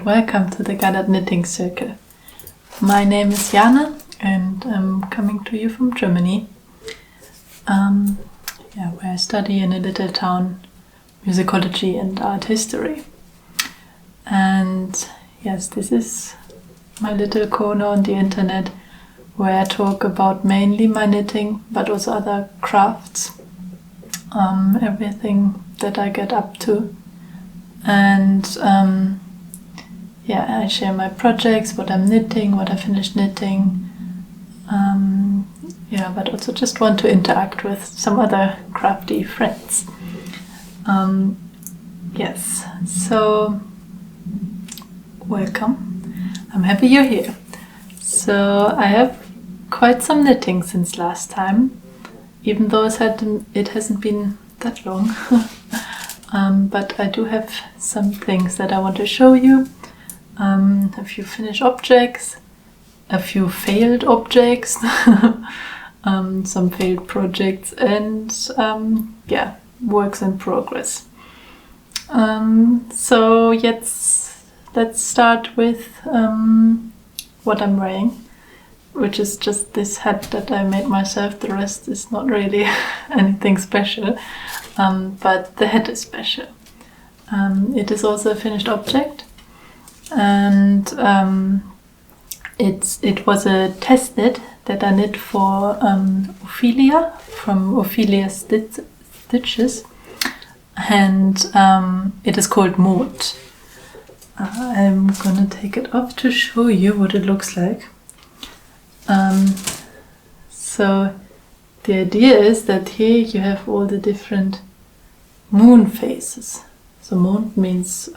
welcome to the Galad Knitting Circle. My name is Jana and I'm coming to you from Germany, where I study in a little town musicology and art history. And yes, this is my little corner on the internet where I talk about mainly my knitting, but also other crafts, everything that I get up to. And I share my projects, what I'm knitting, what I finished knitting. But also just want to interact with some other crafty friends. So welcome. I'm happy you're here. So I have quite some knitting since last time, even though it hasn't been that long. But I do have some things that I want to show you. A few finished objects, a few failed objects, some failed projects, and works in progress. So let's start with what I'm wearing, which is just this hat that I made myself. The rest is not really anything special, but the hat is special. It is also a finished object, and it was a test knit that I knit for Ophelia from Ophelia's Stitches, and it is called Mond. I'm gonna take it off to show you what it looks like. So the idea is that here you have all the different moon phases. So Mond means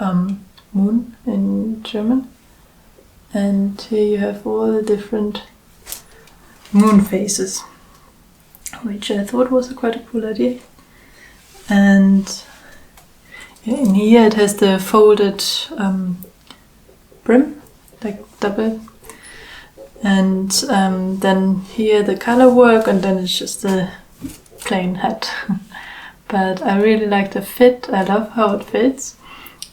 moon in German, and here you have all the different moon phases, which I thought was quite a cool idea. And in here it has the folded brim, like double, and then here the color work, and then it's just a plain hat. But I really like the fit. I love how it fits.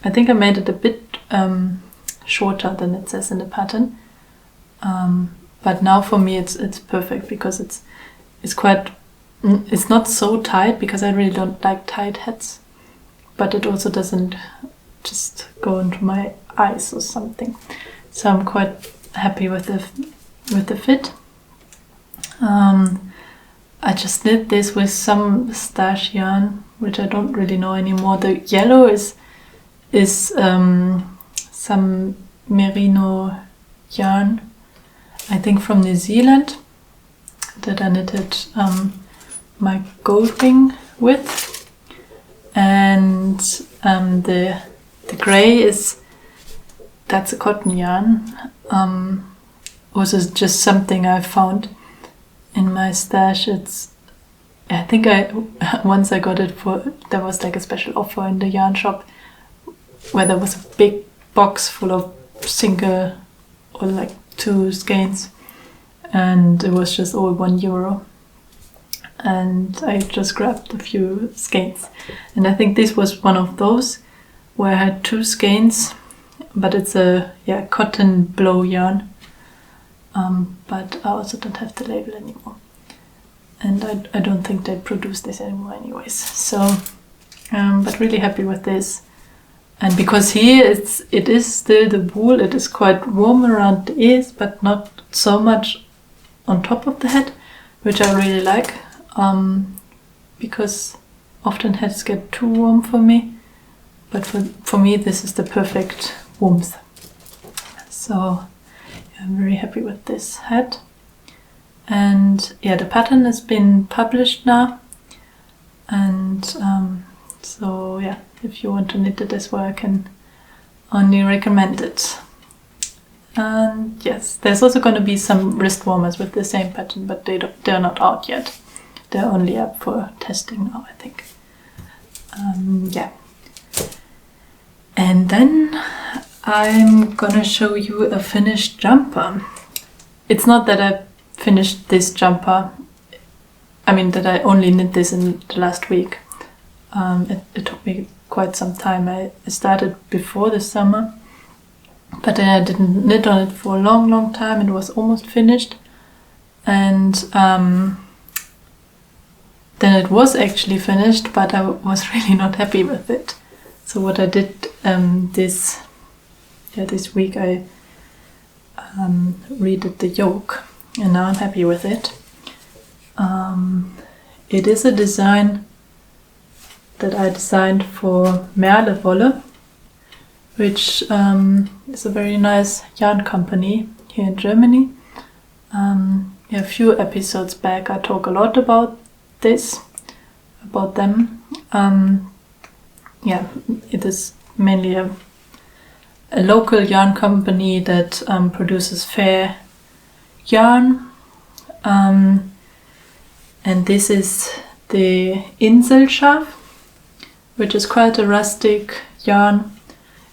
I think I made it a bit shorter than it says in the pattern, but now for me it's perfect because it's not so tight, because I really don't like tight hats, but it also doesn't just go into my eyes or something. So I'm quite happy with the fit. I just knit this with some stash yarn, which I don't really know anymore. The yellow is some merino yarn, I think from New Zealand, that I knitted my gold ring with. And the grey that's a cotton yarn. Also just something I found in my stash. I think once I got it there was like a special offer in the yarn shop where there was a big box full of single or like 2 skeins, and it was just all €1. And I just grabbed a few skeins, and I think this was one of those where I had 2 skeins, but it's a cotton blow yarn. But I also don't have the label anymore, and I don't think they produce this anymore anyways. So but really happy with this. And because here it is still the wool, it is quite warm around the ears, but not so much on top of the head, which I really like, because often heads get too warm for me, but for me this is the perfect warmth. So I'm very happy with this hat. And the pattern has been published now, and if you want to knit it as well, I can only recommend it. And yes, there's also going to be some wrist warmers with the same pattern, but they're not out yet. They're only up for testing now, I think. And then I'm gonna show you a finished jumper. It's not that I finished this jumper, that I only knit this in the last week. It took me quite some time. I started before the summer, but then I didn't knit on it for a long time. It was almost finished, and then it was actually finished, but I was really not happy with it. So what I did this week, I redid the yoke, and now I'm happy with it. It is a design that I designed for Mährle Wolle, which is a very nice yarn company here in Germany. A few episodes back I talk a lot about them. It is mainly a local yarn company that produces fair yarn. And this is the Ilze, which is quite a rustic yarn.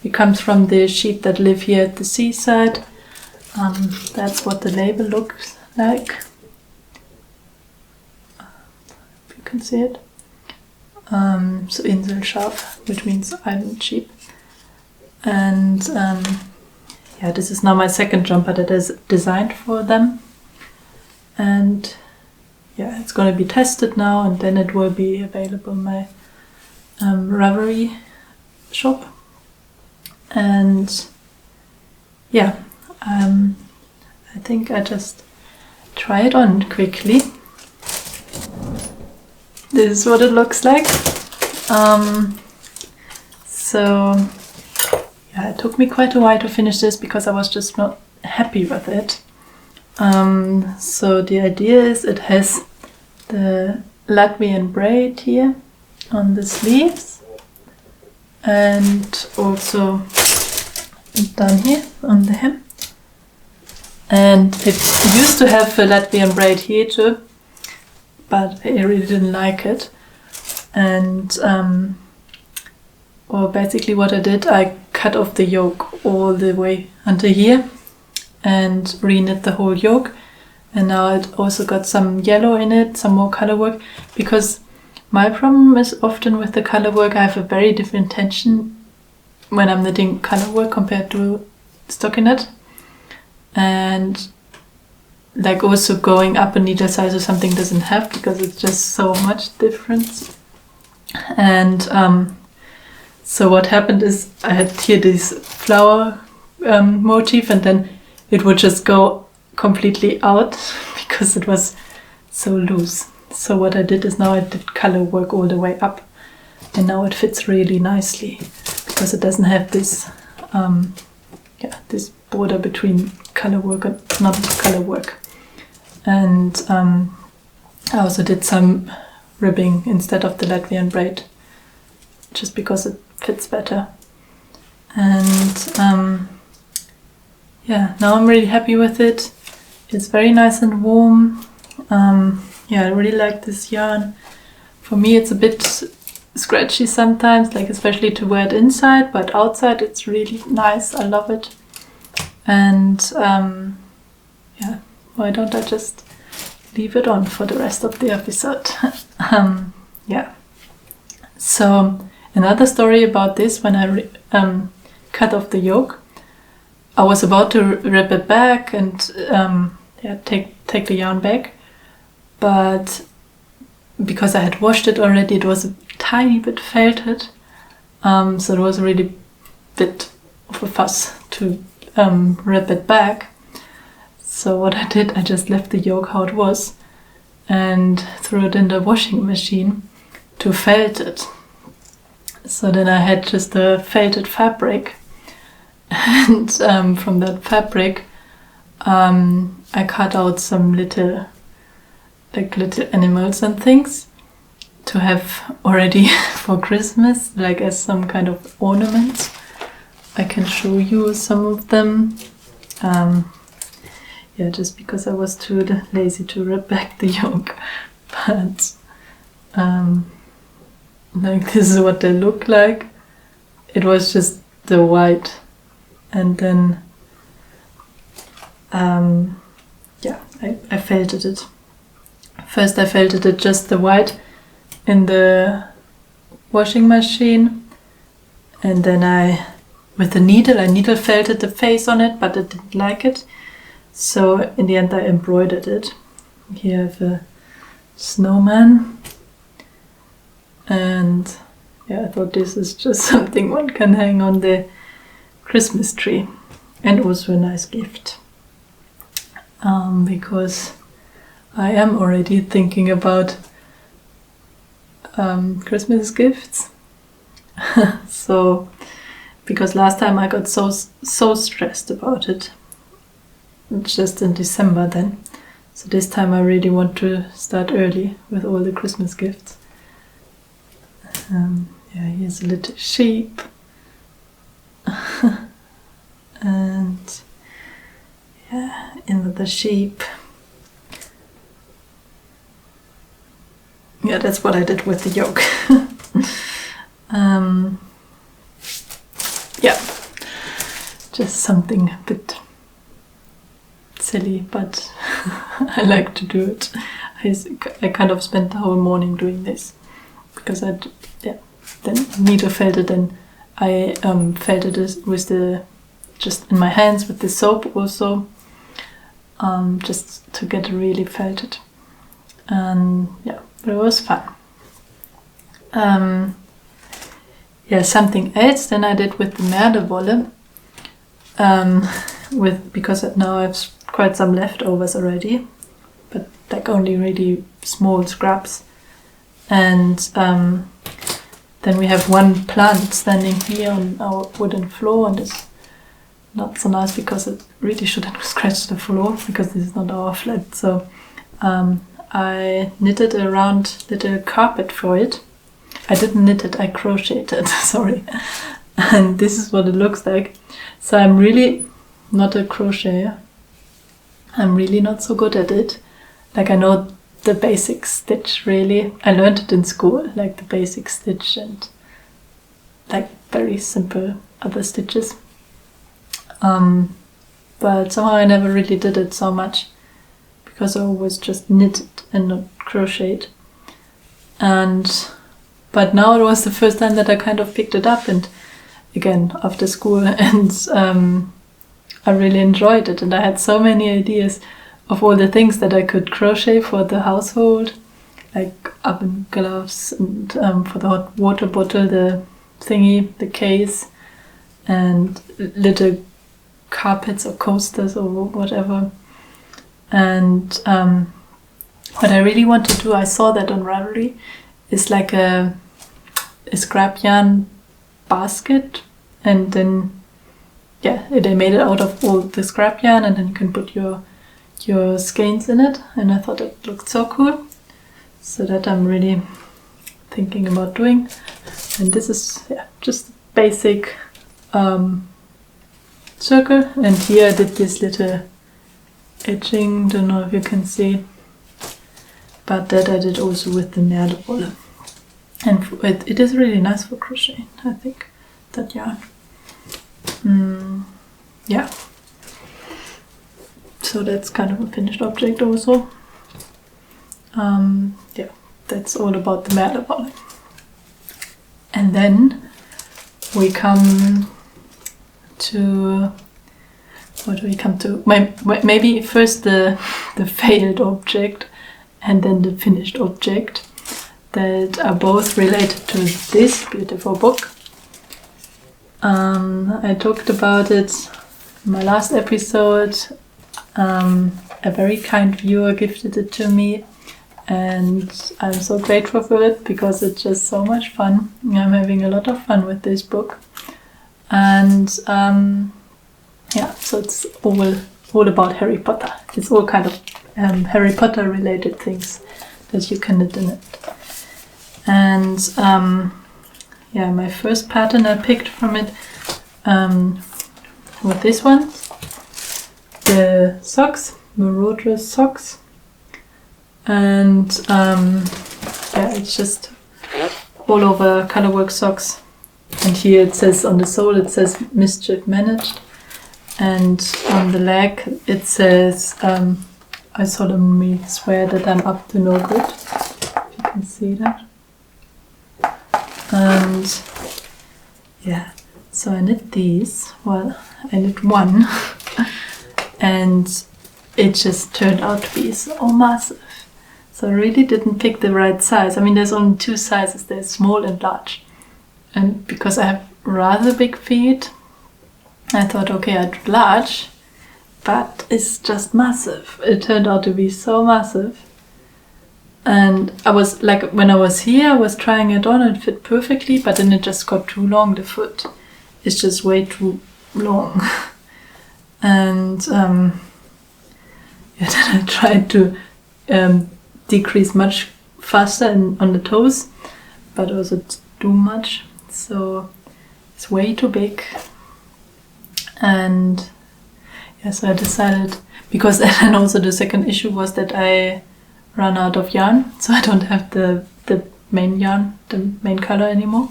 It comes from the sheep that live here at the seaside. That's what the label looks like. If you can see it. So Ilze, which means island sheep. And this is now my second jumper that is designed for them. And it's going to be tested now, and then it will be available in my Ravelry shop. And I think I just try it on quickly. This is what it looks like. It took me quite a while to finish this because I was just not happy with it. So the idea is it has the Latvian braid here on the sleeves, and also down here on the hem. And it used to have a Latvian braid here too, but I really didn't like it. And basically what I did, I cut off the yoke all the way until here and re-knit the whole yoke. And now it also got some yellow in it, some more color work, because my problem is often with the color work, I have a very different tension when I'm knitting color work compared to stockinette. And like also going up a needle size or something doesn't have, because it's just so much difference. And so what happened is I had here this flower motif, and then it would just go completely out because it was so loose. So what I did is now I did color work all the way up, and now it fits really nicely because it doesn't have this this border between color work and not color work. And I also did some ribbing instead of the Latvian braid, just because it fits better. And now I'm really happy with it. It's very nice and warm. I really like this yarn. For me it's a bit scratchy sometimes, like especially to wear it inside, but outside it's really nice. I love it. And why don't I just leave it on for the rest of the episode? So another story about this, when I cut off the yoke, I was about to rip it back and take the yarn back, but because I had washed it already, it was a tiny bit felted, so it was a really bit of a fuss to rip it back. So what I did, I just left the yoke how it was and threw it in the washing machine to felt it. So then I had just a felted fabric, and from that fabric I cut out some little animals and things to have already for Christmas, like as some kind of ornaments. I can show you some of them. Just because I was too lazy to rip back the yoke. But like this is what they look like. It was just the white, and then I felted it. First I felted it just the white in the washing machine, and then I with the needle. I needle felted the face on it, but I didn't like it. So in the end I embroidered it. Here I have a snowman. And yeah, I thought this is just something one can hang on the Christmas tree. And also a nice gift. Because I am already thinking about Christmas gifts. So, because last time I got so stressed about it, just in December then. So this time I really want to start early with all the Christmas gifts. Yeah, here's a little sheep. And yeah, another sheep. Yeah, that's what I did with the yoke. Yeah, just something a bit silly, but I like to do it. I kind of spent the whole morning doing this because then needle felted, and I felted it with just in my hands with the soap also, just to get it really felted. And yeah, but it was fun. Yeah, something else then I did with the Mährle Wolle, because now I have quite some leftovers already, but like only really small scraps. And then we have one plant standing here on our wooden floor, and it's not so nice because it really shouldn't scratch the floor because this is not our flat. So I knitted a round little carpet for it. I didn't knit it, I crocheted, sorry. And this is what it looks like. So I'm really not a crocheter. I'm really not so good at it. Like I know the basic stitch really. I learned it in school, like the basic stitch and like very simple other stitches. But somehow I never really did it so much because I always just knitted and not crocheted. But now it was the first time that I kind of picked it up, and again after school, and I really enjoyed it, and I had so many ideas of all the things that I could crochet for the household, like oven gloves, and for the hot water bottle, the thingy, the case, and little carpets or coasters or whatever. And what I really want to do, I saw that on Ravelry, is like a scrap yarn basket, and then yeah, they made it out of all the scrap yarn, and then you can put your skeins in it, and I thought it looked so cool, so that I'm really thinking about doing. And this is just basic circle, and here I did this little edging, don't know if you can see, but that I did also with the Mährle Wolle. And it is really nice for crocheting, I think, that yarn. Yeah. So that's kind of a finished object also. Yeah, that's all about the Mährle Wolle. And then we come to, what do we come to? Maybe first the failed object and then the finished object, that are both related to this beautiful book. I talked about it in my last episode. A very kind viewer gifted it to me, and I'm so grateful for it because it's just so much fun. I'm having a lot of fun with this book, and yeah, so it's all about Harry Potter. It's all kind of Harry Potter related things that you can knit in it. And yeah, my first pattern I picked from it with this one, the socks, Marauder socks, and yeah, it's just all over colorwork socks. And here it says on the sole, it says mischief managed, and on the leg it says I solemnly swear that I'm up to no good. If you can see that. And yeah, So I knit these. Well, I knit one. And it just turned out to be so massive. So I really didn't pick the right size. I mean, there's only two sizes. There's small and large. And because I have rather big feet, I thought, okay, I'd do large. But it's just massive. It turned out to be so massive. And I was like, when I was here, I was trying it on and it fit perfectly, but then it just got too long, the foot. It's just way too long. And then I tried to decrease much faster on the toes, but also too much. So it's way too big. And so I decided, because then also the second issue was that I ran out of yarn, so I don't have the main yarn, the main color anymore.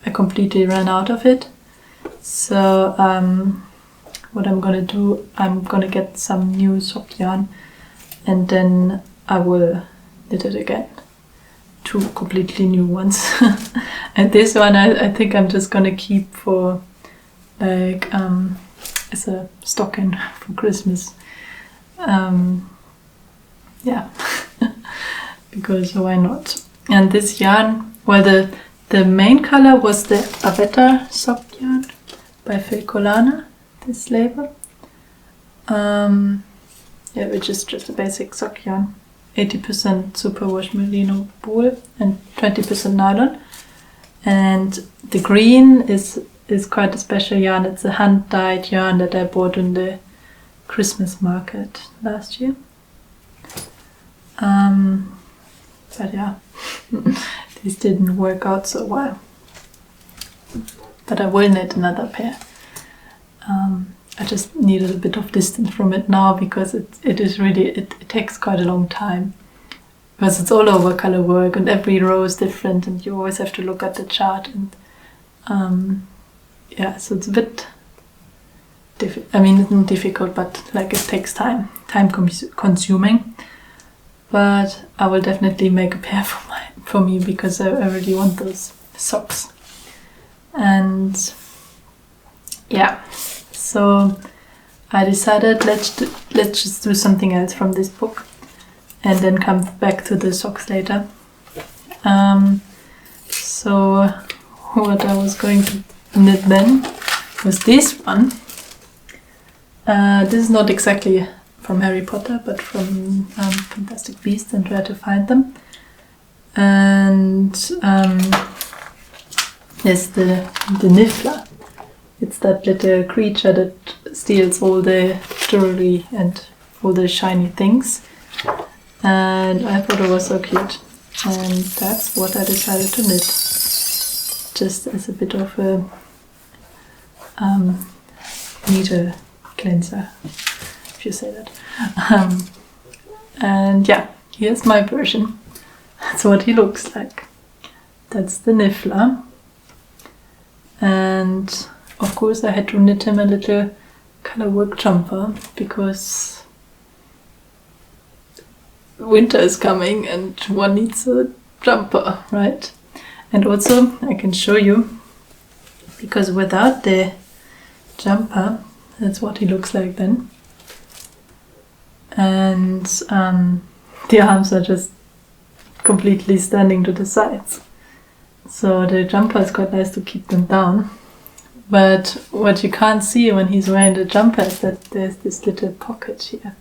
I completely ran out of it. So what I'm gonna do, I'm gonna get some new soft yarn and then I will knit it again. 2 completely new ones. And this one I think I'm just gonna keep for like as a stocking for Christmas. Yeah, because why not? And this yarn, well, the main color was the Avetta soft yarn by Felix, this label. Yeah, which is just a basic sock yarn. 80% superwash merino wool and 20% nylon. And the green is quite a special yarn. It's a hand-dyed yarn that I bought in the Christmas market last year. But yeah, these didn't work out so well. But I will knit another pair. I just needed a bit of distance from it now because it is really, it takes quite a long time. Because it's all over color work and every row is different and you always have to look at the chart and yeah, so it's a bit I mean, it's not difficult, but like it takes time consuming. But I will definitely make a pair for me because I really want those socks. And yeah, so I decided let's just do something else from this book and then come back to the socks later. So what I was going to knit then was this one. This is not exactly from Harry Potter, but from Fantastic Beasts and Where to Find Them. And there's the Niffler. It's that little creature that steals all the jewelry and all the shiny things. And I thought it was so cute. And that's what I decided to knit. Just as a bit of a needle cleanser, if you say that. And yeah, here's my version. That's what he looks like. That's the Niffler. And of course I had to knit him a little color work jumper because winter is coming and one needs a jumper, right? And also I can show you, because without the jumper, that's what he looks like then. And the arms are just completely standing to the sides. So the jumper is quite nice to keep them down. But what you can't see when he's wearing the jumper is that there's this little pocket here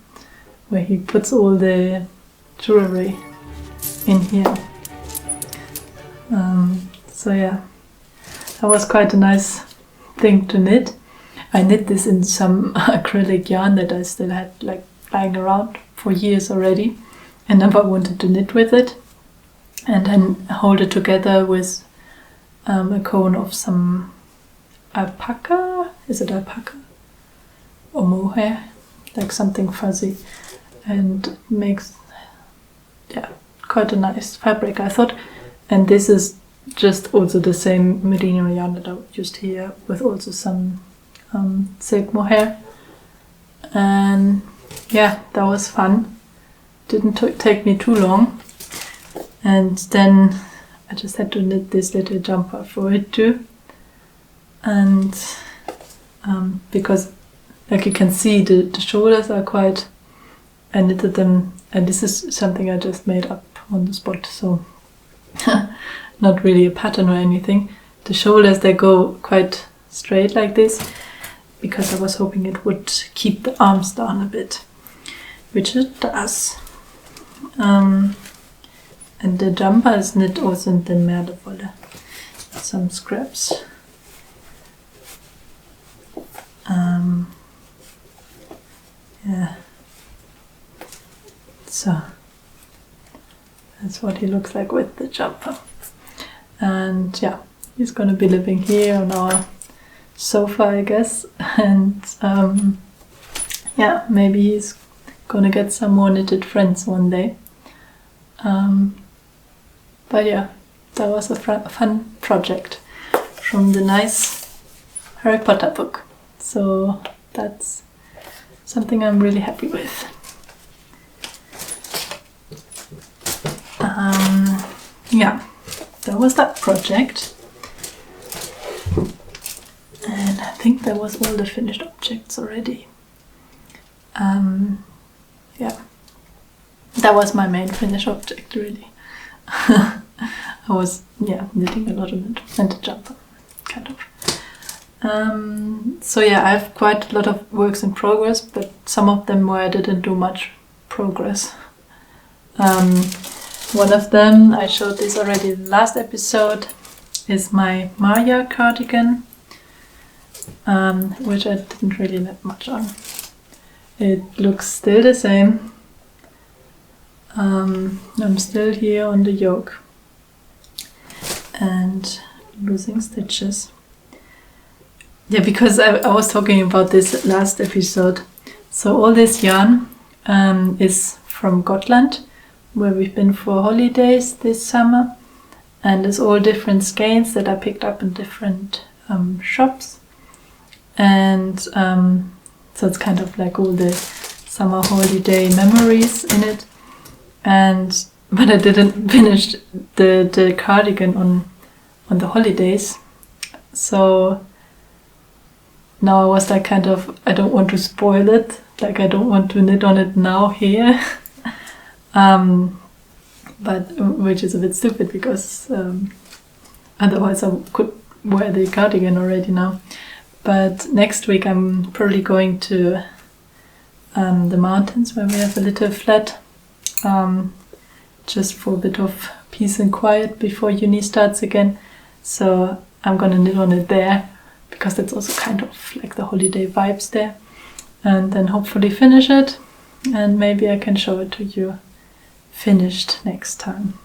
where he puts all the jewelry in here. So yeah, that was quite a nice thing to knit. I knit this in some acrylic yarn that I still had like lying around for years already and never wanted to knit with it, and then hold it together with a cone of some alpaca. Is it alpaca or mohair? Like something fuzzy, and it makes quite a nice fabric, I thought. And this is just also the same merino yarn that I used here, with also some silk mohair. And yeah, that was fun. Didn't take me too long. And then I just had to knit this little jumper for it too. and because like you can see the shoulders are quite, I knitted them, and this is something I just made up on the spot, so not really a pattern or anything. The shoulders, they go quite straight like this because I was hoping it would keep the arms down a bit, which it does. And the jumper is knit also in the Mährle Wolle. Some scraps. Yeah. So that's what he looks like with the jumper. And yeah, he's gonna be living here on our sofa, I guess. And yeah, maybe he's gonna get some more knitted friends one day. But yeah, that was a fun project from the nice Harry Potter book. So that's something I'm really happy with. Yeah, that was that project. And I think that was all the finished objects already. Yeah, that was my main finished object, really. I was, knitting a lot of it, and the jumper, kind of. So yeah, I have quite a lot of works in progress, but some of them where I didn't do much progress. One of them, I showed this already in the last episode, is my Maja cardigan, which I didn't really knit much on. It looks still the same. I'm still here on the yoke and losing stitches. Yeah, because I was talking about this last episode. So all this yarn is from Gotland, where we've been for holidays this summer, and it's all different skeins that I picked up in different shops. And so it's kind of like all the summer holiday memories in it. But I didn't finish the cardigan on the holidays, so now I was like kind of, I don't want to spoil it, like I don't want to knit on it now here. But which is a bit stupid because otherwise I could wear the cardigan already now. But next week I'm probably going to the mountains where we have a little flat, just for a bit of peace and quiet before uni starts again. So I'm gonna knit on it there, because that's also kind of like the holiday vibes there. And then hopefully finish it, and maybe I can show it to you finished next time.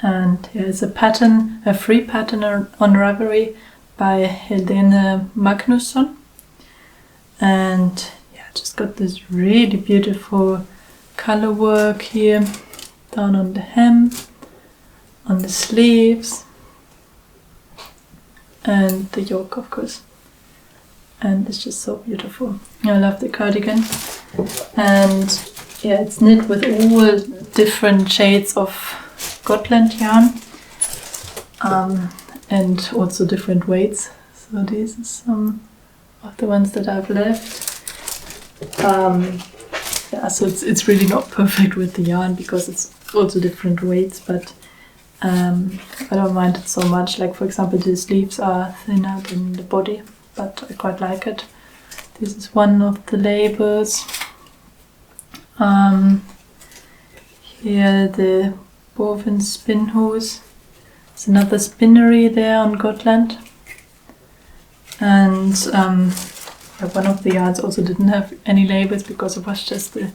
And here's a pattern, a free pattern on Ravelry by Hélène Magnússon. And yeah, just got this really beautiful color work here, down on the hem, on the sleeves, and the yoke, of course. And it's just so beautiful. I love the cardigan. And yeah, it's knit with all different shades of Gotland yarn, and also different weights. So these are some of the ones that I've left. Yeah, so it's really not perfect with the yarn because it's also different weights, but I don't mind it so much. Like, for example, the sleeves are thinner than the body, but I quite like it. This is one of the labels. Here the woven spin hose. It's another spinnery there on Gotland. And one of the yarns also didn't have any labels because it was just the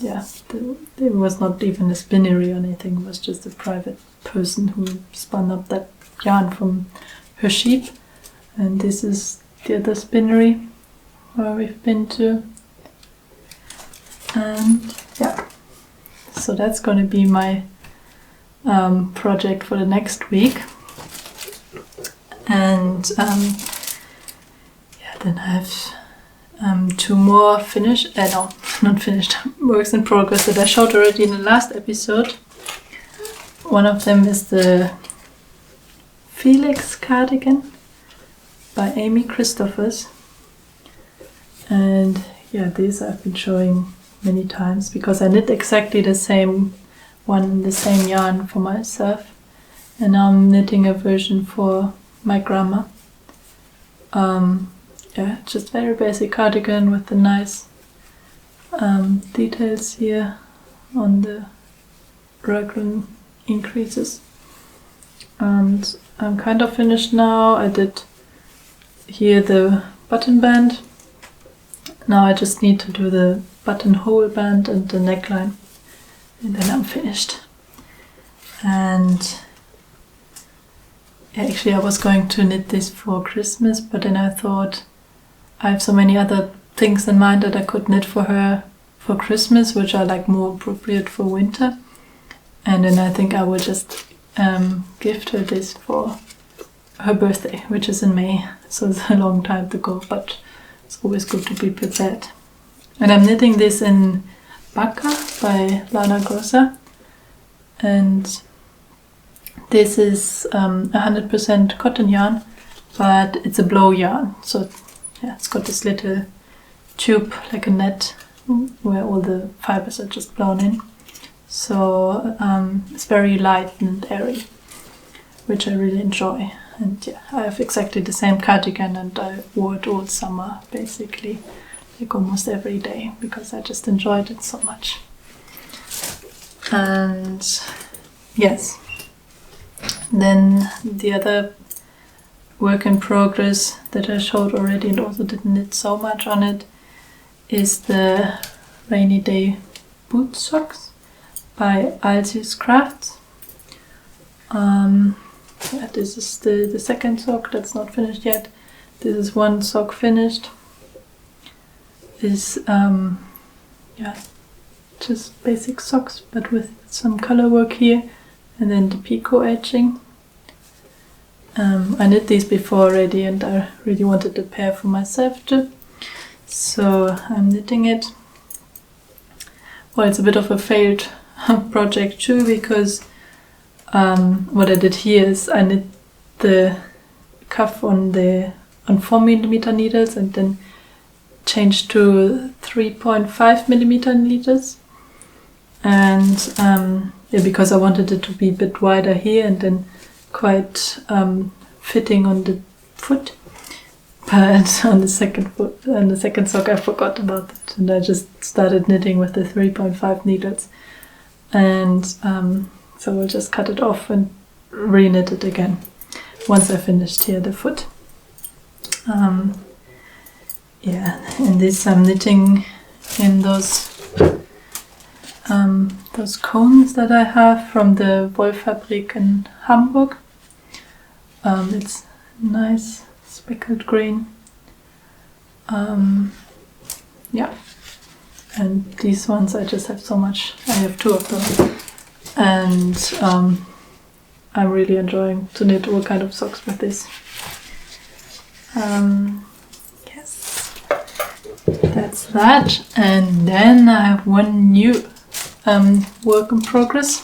there was not even a spinnery or anything. It was just a private person who spun up that yarn from her sheep. And this is the other spinnery where we've been to. And yeah, so that's going to be my project for the next week. And then I have two more finished, not finished, works in progress that I showed already in the last episode. One of them is the Felix cardigan by Christoffers. And yeah, this I've been showing many times because I knit exactly the same one, the same yarn for myself. And now I'm knitting a version for my grandma. Yeah, just very basic cardigan with the nice details here on the raglan increases. And I'm kind of finished now. I did here the button band. Now I just need to do the buttonhole band and the neckline, and then I'm finished. And actually I was going to knit this for Christmas, but then I thought I have so many other things in mind that I could knit for her for Christmas, which are like more appropriate for winter. And then I think I will just gift her this for her birthday, which is in May, so it's a long time to go, but it's always good to be prepared. And I'm knitting this in Bacca by Lana Grossa, and this is 100% cotton yarn, but it's a blow yarn, so yeah, it's got this little tube like a net where all the fibers are just blown in. So it's very light and airy, which I really enjoy. And yeah, I have exactly the same cardigan, and I wore it all summer basically, like almost every day, because I just enjoyed it so much. And yes, then the other work in progress that I showed already and also didn't knit so much on it is the Rainy Day Boot Socks by Ilze's Crafts. Yeah, this is the second sock that's not finished yet. This is one sock finished. Is yeah, just basic socks, but with some color work here, and then the picot edging. I knit these before already, and I really wanted a pair for myself too, so I'm knitting it. Well, it's a bit of a failed project too, because what I did here is I knit the cuff on 4mm needles and then changed to 3.5mm needles, and yeah, because I wanted it to be a bit wider here and then quite fitting on the foot. But on the second sock I forgot about it, and I just started knitting with the 3.5 needles, and so I'll just cut it off and re-knit it again once I finished here the foot. Yeah, and this I'm knitting in those cones that I have from the Wollfabrik in Hamburg. It's nice speckled green. Yeah, and these ones I just have so much. I have two of them, and I'm really enjoying to knit all kind of socks with this. Yes, that's that. And then I have one new work in progress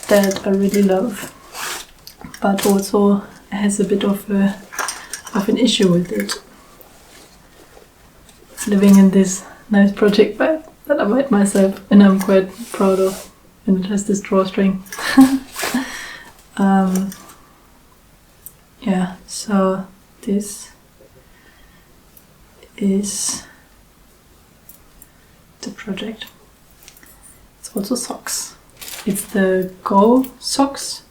that I really love, but also has a bit of an issue with it. Living in this nice project bag that I made myself, and I'm quite proud of, and it has this drawstring. Yeah, so this is the project. It's also socks. It's the Grow socks,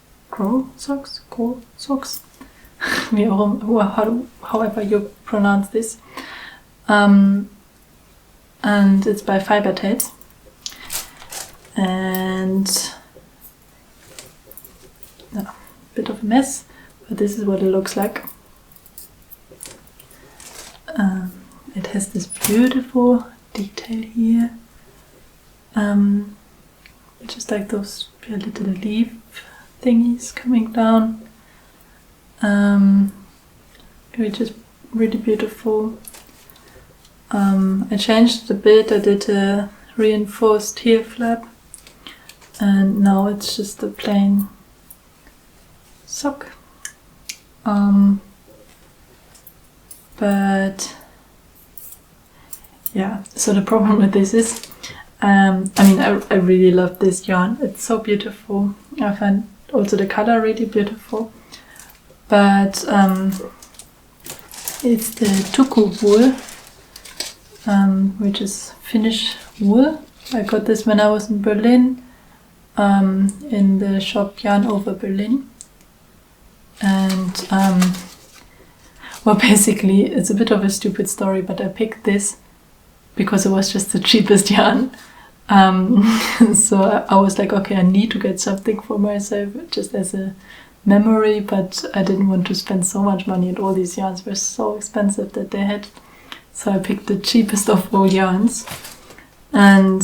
however you pronounce this. And it's by Fiber Tales. And a bit of a mess, but this is what it looks like. It has this beautiful detail here, which is like those little leaf thingies coming down, which is really beautiful. I changed a bit. I did a reinforced heel flap, and now it's just a plain sock But yeah, so the problem with this is, I really love this yarn. It's so beautiful. I find also the color really beautiful. But it's the Tuku wool, which is Finnish wool. I got this when I was in Berlin, in the shop Yarn Over Berlin. And well, basically, it's a bit of a stupid story, but I picked this because it was just the cheapest yarn. So I was like, okay, I need to get something for myself just as a memory, but I didn't want to spend so much money, and all these yarns were so expensive that they had. So I picked the cheapest of all yarns. And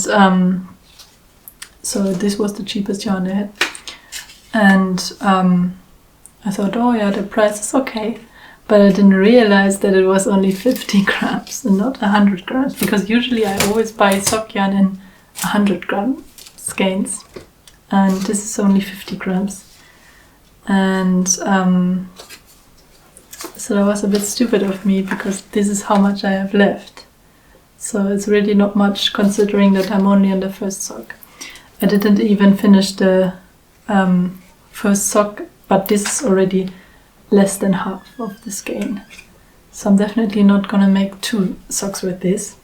so this was the cheapest yarn they had. And I thought, oh yeah, the price is okay. But I didn't realize that it was only 50 grams and not 100 grams, because usually I always buy sock yarn in 100 gram skeins, and this is only 50 grams. And so that was a bit stupid of me, because this is how much I have left. So it's really not much, considering that I'm only on the first sock. I didn't even finish the first sock, but this is already less than half of the skein. So I'm definitely not gonna make 2 socks with this.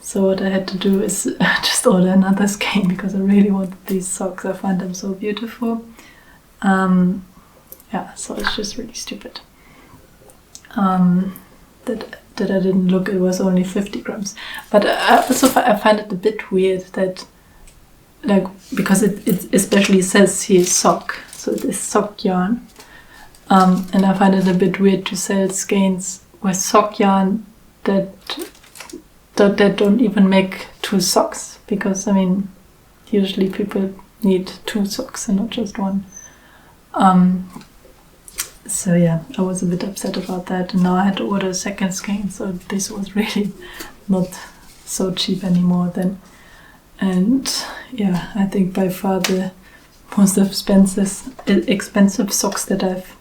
So what I had to do is just order another skein, because I really wanted these socks. I find them so beautiful. Yeah, so it's just really stupid that I didn't look. It was only 50 grams. But I find it a bit weird that, like, because it especially says here sock, so it is sock yarn, and I find it a bit weird to sell skeins with sock yarn that don't even make 2 socks, because I mean usually people need 2 socks and not just 1. So yeah, I was a bit upset about that, and now I had to order a second skein, so this was really not so cheap anymore then. And yeah, I think by far the most expensive socks that I've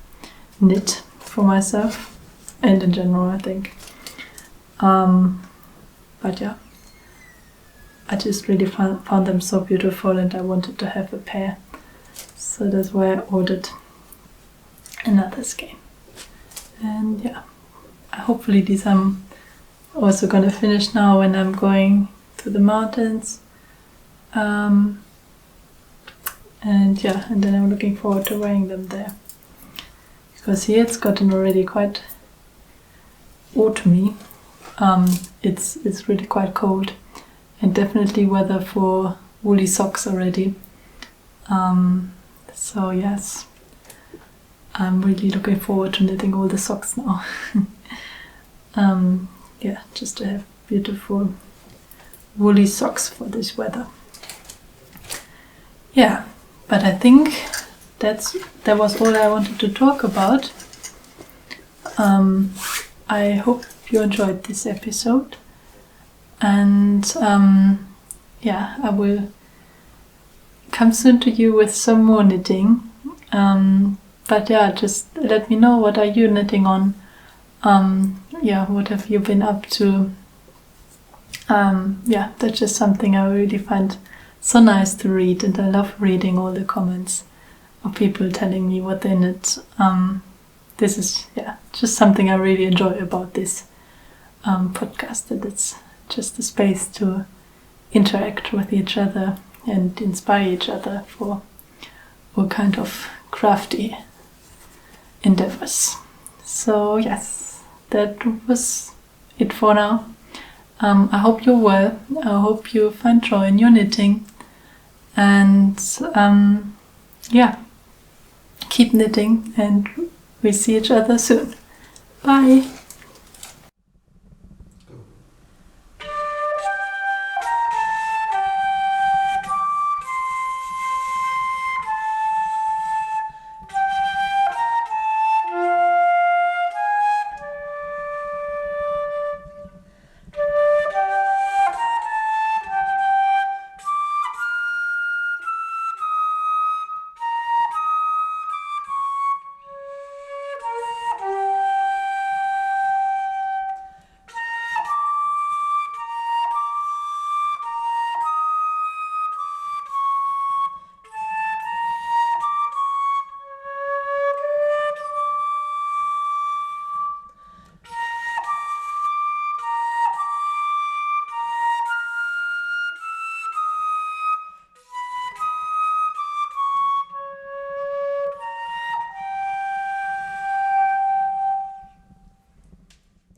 knit for myself, and in general, I think. But yeah, I just really found them so beautiful, and I wanted to have a pair, so that's why I ordered another skein. And yeah, hopefully these I'm also gonna finish now when I'm going to the mountains. And yeah, and then I'm looking forward to wearing them there, because here it's gotten already quite autumny. It's really quite cold, and definitely weather for woolly socks already. So yes, I'm really looking forward to knitting all the socks now. Yeah, just to have beautiful woolly socks for this weather. Yeah, but I think that was all I wanted to talk about. I hope you enjoyed this episode, and yeah, I will come soon to you with some more knitting. But yeah, just let me know, what are you knitting on? Yeah, what have you been up to? Yeah, that's just something I really find so nice to read, and I love reading all the comments of people telling me what they knit. This is, yeah, just something I really enjoy about this podcast, that it's just a space to interact with each other and inspire each other for all kind of crafty endeavors. So yes, that was it for now. I hope you're well. I hope you find joy in your knitting, and yeah, keep knitting, and we see each other soon. Bye!